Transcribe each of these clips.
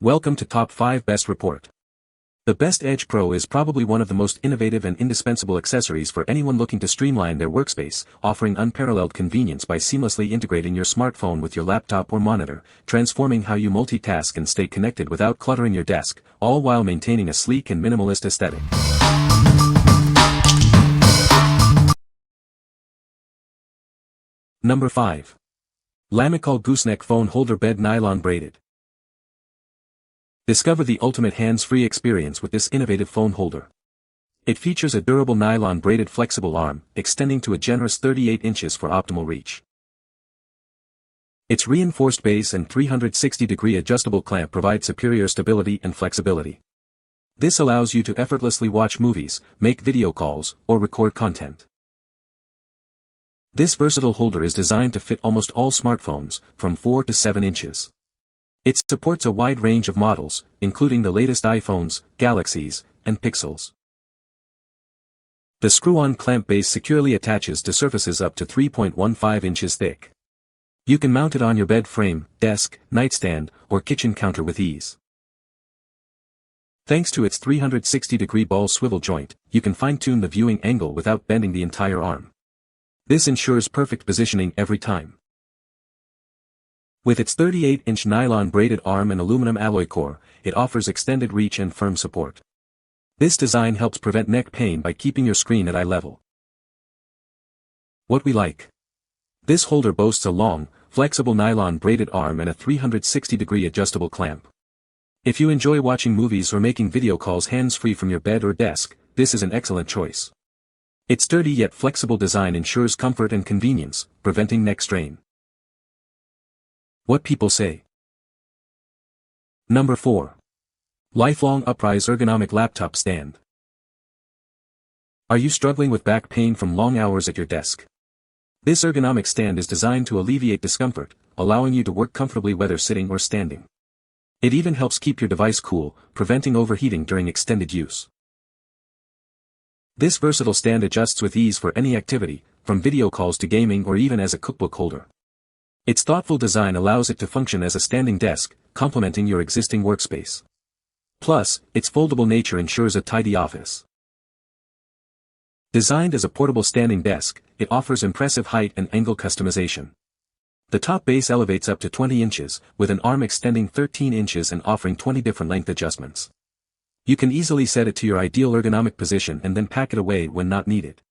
Welcome to Top 5 Best Report. The Best Edge Pro is probably one of the most innovative and indispensable accessories for anyone looking to streamline their workspace, offering unparalleled convenience by seamlessly integrating your smartphone with your laptop or monitor, transforming how you multitask and stay connected without cluttering your desk, all while maintaining a sleek and minimalist aesthetic. Number 5. Lamicall Gooseneck Phone Holder Bed Nylon Braided. Discover the ultimate hands-free experience with this innovative phone holder. It features a durable nylon braided flexible arm, extending to a generous 38 inches for optimal reach. Its reinforced base and 360-degree adjustable clamp provide superior stability and flexibility. This allows you to effortlessly watch movies, make video calls, or record content. This versatile holder is designed to fit almost all smartphones, from 4 to 7 inches. It supports a wide range of models, including the latest iPhones, Galaxies, and Pixels. The screw-on clamp base securely attaches to surfaces up to 3.15 inches thick. You can mount it on your bed frame, desk, nightstand, or kitchen counter with ease. Thanks to its 360-degree ball swivel joint, you can fine-tune the viewing angle without bending the entire arm. This ensures perfect positioning every time. With its 38-inch nylon braided arm and aluminum alloy core, it offers extended reach and firm support. This design helps prevent neck pain by keeping your screen at eye level. What we like. This holder boasts a long, flexible nylon braided arm and a 360-degree adjustable clamp. If you enjoy watching movies or making video calls hands-free from your bed or desk, this is an excellent choice. Its sturdy yet flexible design ensures comfort and convenience, preventing neck strain. What people say. Number 4. Lifelong UPRYZE Ergonomic Laptop Stand. Are you struggling with back pain from long hours at your desk? This ergonomic stand is designed to alleviate discomfort, allowing you to work comfortably whether sitting or standing. It even helps keep your device cool, preventing overheating during extended use. This versatile stand adjusts with ease for any activity, from video calls to gaming or even as a cookbook holder. Its thoughtful design allows it to function as a standing desk, complementing your existing workspace. Plus, its foldable nature ensures a tidy office. Designed as a portable standing desk, it offers impressive height and angle customization. The top base elevates up to 20 inches, with an arm extending 13 inches and offering 20 different length adjustments. You can easily set it to your ideal ergonomic position and then pack it away when not needed.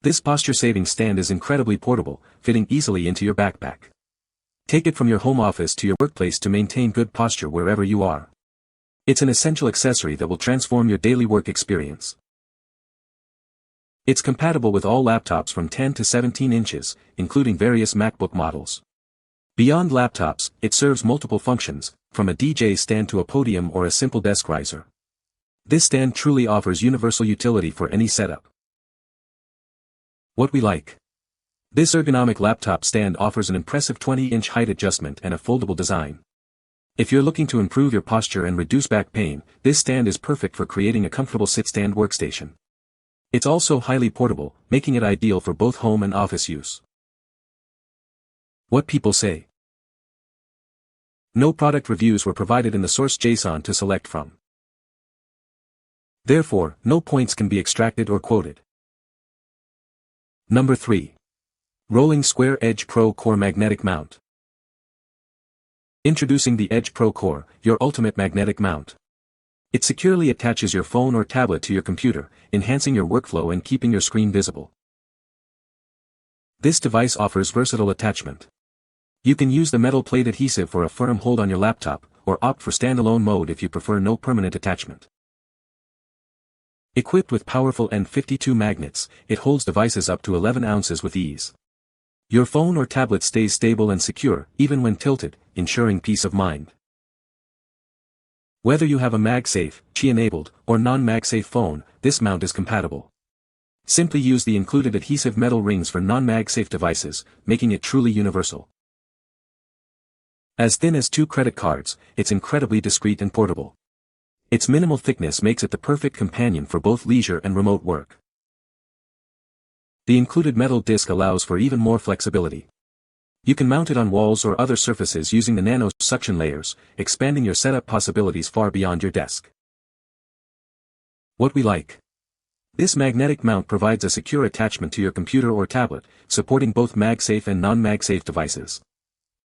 This posture-saving stand is incredibly portable, fitting easily into your backpack. Take it from your home office to your workplace to maintain good posture wherever you are. It's an essential accessory that will transform your daily work experience. It's compatible with all laptops from 10 to 17 inches, including various MacBook models. Beyond laptops, it serves multiple functions, from a DJ stand to a podium or a simple desk riser. This stand truly offers universal utility for any setup. What we like. This ergonomic laptop stand offers an impressive 20-inch height adjustment and a foldable design. If you're looking to improve your posture and reduce back pain, this stand is perfect for creating a comfortable sit-stand workstation. It's also highly portable, making it ideal for both home and office use. What people say. No product reviews were provided in the source JSON to select from. Therefore, no points can be extracted or quoted. Number 3. Rolling Square Edge Pro Core Magnetic Mount. Introducing the Edge Pro Core, your ultimate magnetic mount. It securely attaches your phone or tablet to your computer, enhancing your workflow and keeping your screen visible. This device offers versatile attachment. You can use the metal plate adhesive for a firm hold on your laptop, or opt for standalone mode if you prefer no permanent attachment. Equipped with powerful N52 magnets, it holds devices up to 11 ounces with ease. Your phone or tablet stays stable and secure, even when tilted, ensuring peace of mind. Whether you have a MagSafe, Qi-enabled, or non-MagSafe phone, this mount is compatible. Simply use the included adhesive metal rings for non-MagSafe devices, making it truly universal. As thin as 2 credit cards, it's incredibly discreet and portable. Its minimal thickness makes it the perfect companion for both leisure and remote work. The included metal disc allows for even more flexibility. You can mount it on walls or other surfaces using the nano suction layers, expanding your setup possibilities far beyond your desk. What we like. This magnetic mount provides a secure attachment to your computer or tablet, supporting both MagSafe and non-MagSafe devices.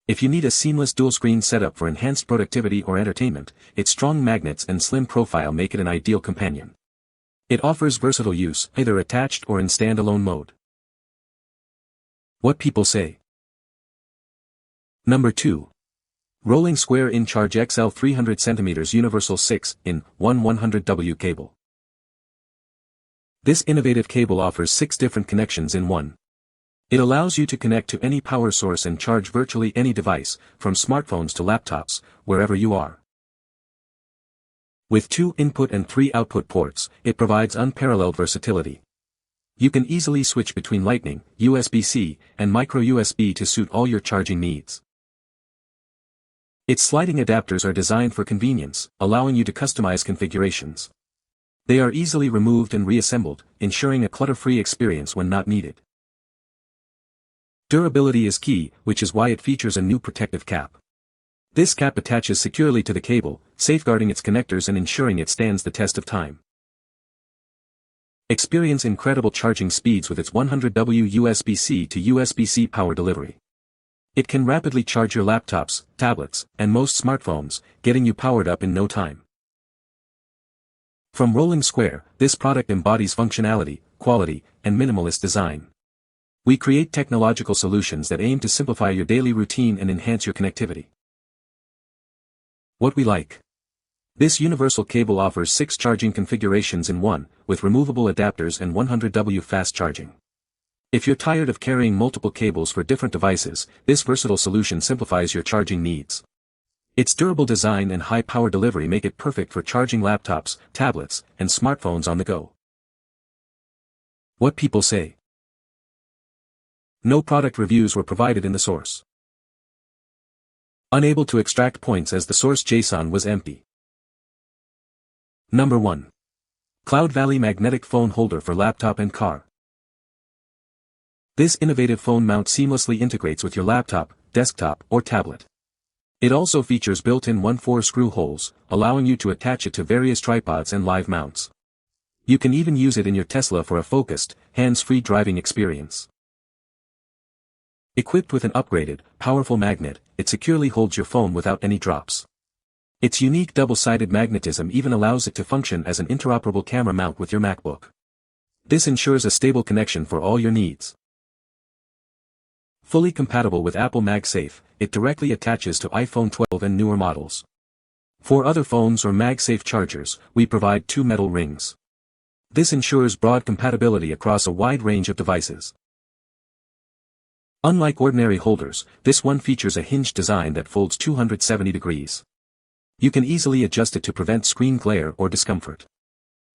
If you need a seamless dual-screen setup for enhanced productivity or entertainment, its strong magnets and slim profile make it an ideal companion. It offers versatile use, either attached or in standalone mode. What people say. Number 2. Rolling Square InCharge XL 300 cm Universal 6-in-1 100W cable. This innovative cable offers 6 different connections in one. It allows you to connect to any power source and charge virtually any device, from smartphones to laptops, wherever you are. With 2 input and 3 output ports, it provides unparalleled versatility. You can easily switch between Lightning, USB-C, and micro USB to suit all your charging needs. Its sliding adapters are designed for convenience, allowing you to customize configurations. They are easily removed and reassembled, ensuring a clutter-free experience when not needed. Durability is key, which is why it features a new protective cap. This cap attaches securely to the cable, safeguarding its connectors and ensuring it stands the test of time. Experience incredible charging speeds with its 100W USB-C to USB-C power delivery. It can rapidly charge your laptops, tablets, and most smartphones, getting you powered up in no time. From Rolling Square, this product embodies functionality, quality, and minimalist design. We create technological solutions that aim to simplify your daily routine and enhance your connectivity. What we like. This universal cable offers 6 charging configurations in one, with removable adapters and 100W fast charging. If you're tired of carrying multiple cables for different devices, this versatile solution simplifies your charging needs. Its durable design and high power delivery make it perfect for charging laptops, tablets, and smartphones on the go. What people say. No product reviews were provided in the source. Unable to extract points as the source JSON was empty. Number 1. CloudValley Magnetic Phone Holder for Laptop and Car. This innovative phone mount seamlessly integrates with your laptop, desktop, or tablet. It also features built-in 1/4 screw holes, allowing you to attach it to various tripods and live mounts. You can even use it in your Tesla for a focused, hands-free driving experience. Equipped with an upgraded, powerful magnet, it securely holds your phone without any drops. Its unique double-sided magnetism even allows it to function as an interoperable camera mount with your MacBook. This ensures a stable connection for all your needs. Fully compatible with Apple MagSafe, it directly attaches to iPhone 12 and newer models. For other phones or MagSafe chargers, we provide 2 metal rings. This ensures broad compatibility across a wide range of devices. Unlike ordinary holders, this one features a hinged design that folds 270 degrees. You can easily adjust it to prevent screen glare or discomfort.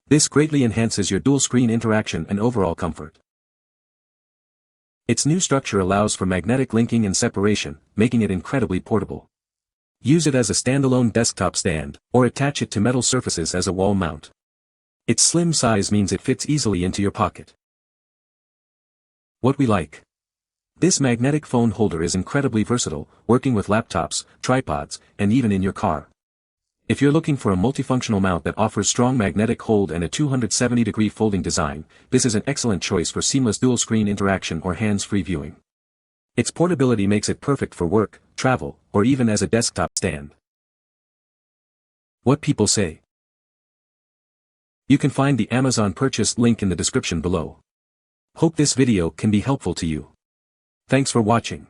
This greatly enhances your dual-screen interaction and overall comfort. Its new structure allows for magnetic linking and separation, making it incredibly portable. Use it as a standalone desktop stand, or attach it to metal surfaces as a wall mount. Its slim size means it fits easily into your pocket. What we like. This magnetic phone holder is incredibly versatile, working with laptops, tripods, and even in your car. If you're looking for a multifunctional mount that offers strong magnetic hold and a 270-degree folding design, this is an excellent choice for seamless dual-screen interaction or hands-free viewing. Its portability makes it perfect for work, travel, or even as a desktop stand. What people say. You can find the Amazon purchase link in the description below. Hope this video can be helpful to you. Thanks for watching.